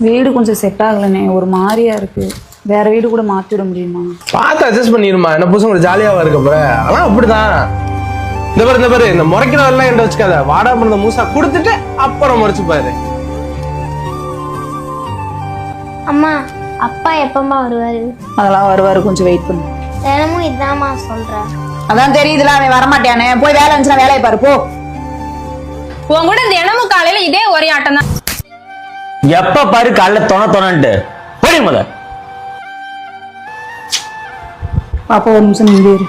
வீடு கொஞ்சம் செட் ஆகலண்ணே, ஒரு மாதிரியா இருக்கு. வேற வீடு கூட மாத்தி விட முடியுமா? பார்த்து அட்ஜஸ்ட் பண்ணிடுமா. என்ன புதுசு ஒரு ஜாலியாவா இருக்க போற? ஆனா அப்படிதான். இந்த பாரு இந்த முறைக்கிறதெல்லாம் என்கிட்ட வச்சுக்காத. வாடா பிறந்த மூசா கொடுத்துட்டு அப்புறம் முறைச்சு பாரு. அம்மா, அப்பா எப்பமா வருவாரு? அதெல்லாம் வருவாரு, கொஞ்சம் வெயிட் பண்ணு. தினமும் இதாம்மா சொல்றேன். அதான் தெரியுதுல, அவன் வரமாட்டானே. போய் வேலை இருந்துச்சுன்னா வேலையை பாரு போ. உன் கூட தினமும் காலையில இதே ஒரே ஆட்டம் தான். எப்ப பாரு காலைல தொணன்ட்டு போடி முத. பாப்பா ஒரு நிமிஷம் நின்று இரு.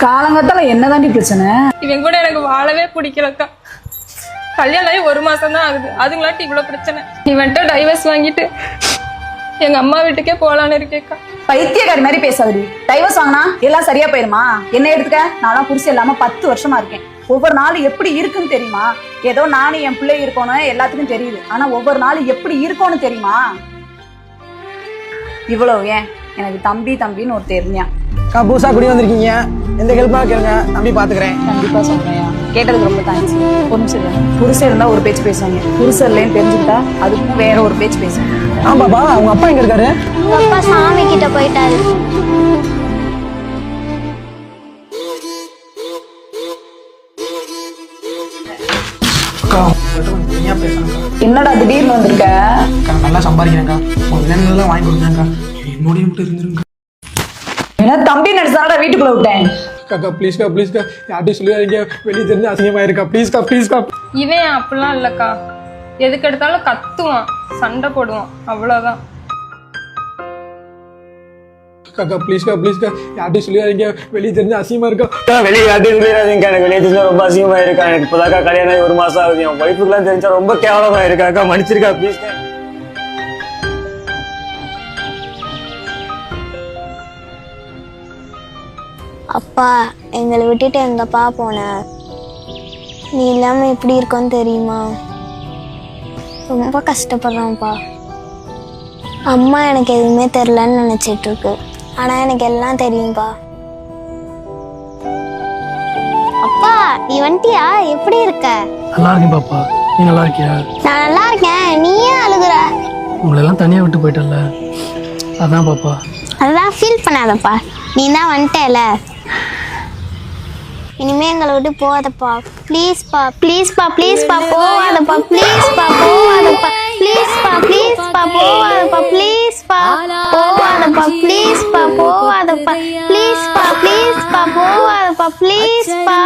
காலங்கத்தால என்னதாண்டி பிரச்சனை? இவன் கூட எனக்கு வாழவே பிடிக்கலக்கா. கல்யாணம் ஆகி 1 மாசம் தான் ஆகுது, அதுங்களாட்டி இவ்வளவு பிரச்சனை. இவன்ட்ட டைவர்ஸ் வாங்கிட்டு எங்க அம்மா வீட்டுக்கே போலான்னு இருக்கேக்கா. பைத்தியக்காரி மாதிரி பேசாதடி. டைவர்ஸ் வாங்கினா எல்லாம் சரியா போயிருமா? என்ன எடுத்துக்க, நான்லாம் புருஷன் இல்லாம 10 வருஷமா இருக்கேன். ஒவ்வொரு நாள் எப்படி இருக்குன்னு தெரியுமா? ஏதோ நானும் என் பிள்ளை இருக்கணும் எல்லாத்துக்கும் தெரியுது. ஆனா ஒவ்வொரு நாள் எப்படி இருக்கும்னு தெரியுமா? இவ்வளவு ஏன் எனக்கு தம்பின்னு ஒரு தெரிஞ்சான். புதுசா குடி வந்திருக்கீங்க, எந்த ஹெல்ப்பா கேளுங்க, தம்பி பாத்துக்கிறேன். கண்டிப்பா சொல்றேன். கேட்டதுக்கு ரொம்ப தேங்க்ஸ். ஒரு நிமிஷம். புருஷன் இருந்தா ஒரு பேச்சு பேசுவாங்க, புருஷன் இல்லைன்னு தெரிஞ்சுக்கிட்டா அதுக்கும் வேற ஒரு பேச்சு பேசுவாங்க. ஆமாப்பா, உங்க அப்பா எங்க இருக்காரு? உங்க அப்பா சாமி கிட்ட போயிட்டாரு. என்னடா திடீர்னு வந்திருக்க? நல்லா சம்பாதிக்கிறேன்க்கா, உங்க வேணும்லாம் வாங்கி கொடுக்குறேன்க்கா. என்னோடய மட்டும் இருந்துருங்க. ஏன்னா தம்பி நடிச்சாடா வீட்டுக்குள்ள விட்டேன். காக்கா ப்ளீஸ்க்கா யார்ட்டையும் சொல்லுவாங்க, வெளியே தெரிஞ்சு அசிங்கமா இருக்கா. ப்ளீஸ்க்கா. இவன் அப்படிலாம் இல்லக்கா, எதுக்கு எடுத்தாலும் கத்துவான், சண்டை போடுவான், அவ்வளவுதான். காக்கா ப்ளீஸ்க்கா யார்ட்டையும் சொல்லுவாங்க, வெளியே தெரிஞ்சு அசிங்கமா இருக்கா. வெளியே யார்ட்டையும் சொல்லிடாதீங்க, எனக்கு வெளியே தெரிஞ்சா ரொம்ப அசிங்கமா இருக்கா. எனக்கு இப்பதாக்கா கல்யாணம் ஆகி 1 மாசம் ஆகுது. என் ஒய்ஃபுக்குலாம் தெரிஞ்சா ரொம்ப கேவலமா இருக்காக்கா. மன்னிச்சிருக்கா ப்ளீஸ். அப்பா, எங்களை விட்டுட்டு எங்கப்பா போன? நீ இல்லாம எப்படி இருக்கோன்னு தெரியுமா? ரொம்ப கஷ்டப்படுறோம்ப்பா. அம்மா எனக்கு எதுவுமே தெரிலன்னு நினைச்சிட்டு இருக்கு, ஆனா எனக்கு எல்லாம் தெரியும்பா. அப்பா, நீ வந்துட்டியா? எப்படி இருக்க? நல்லா இருக்கேன் பாப்பா, நீ நல்லா இருக்கியா? நான் நல்லா இருக்கேன். நீ ஏன் அழுகுற? உங்களை எல்லாம் தனியா விட்டு போயிட்டல, அதான் பாப்பா. அதெல்லாம் ஃபீல் பண்ணாதப்பா, நீ தான் வந்துட்டேல. இனிமே எங்களை விட்டு போகாதப்பா. ப்ளீஸ்ப்பா போகாதப்பா. ப்ளீஸ்ப்பா போகாதப்பா. ப்ளீஸ்ப்பா போகாதப்பா. ப்ளீஸ்ப்பா போகாதப்பா. ப்ளீஸ்ப்பா போகாதப்பா. ப்ளீஸ்ப்பா போகாதப்பா. ப்ளீஸ்ப்பா.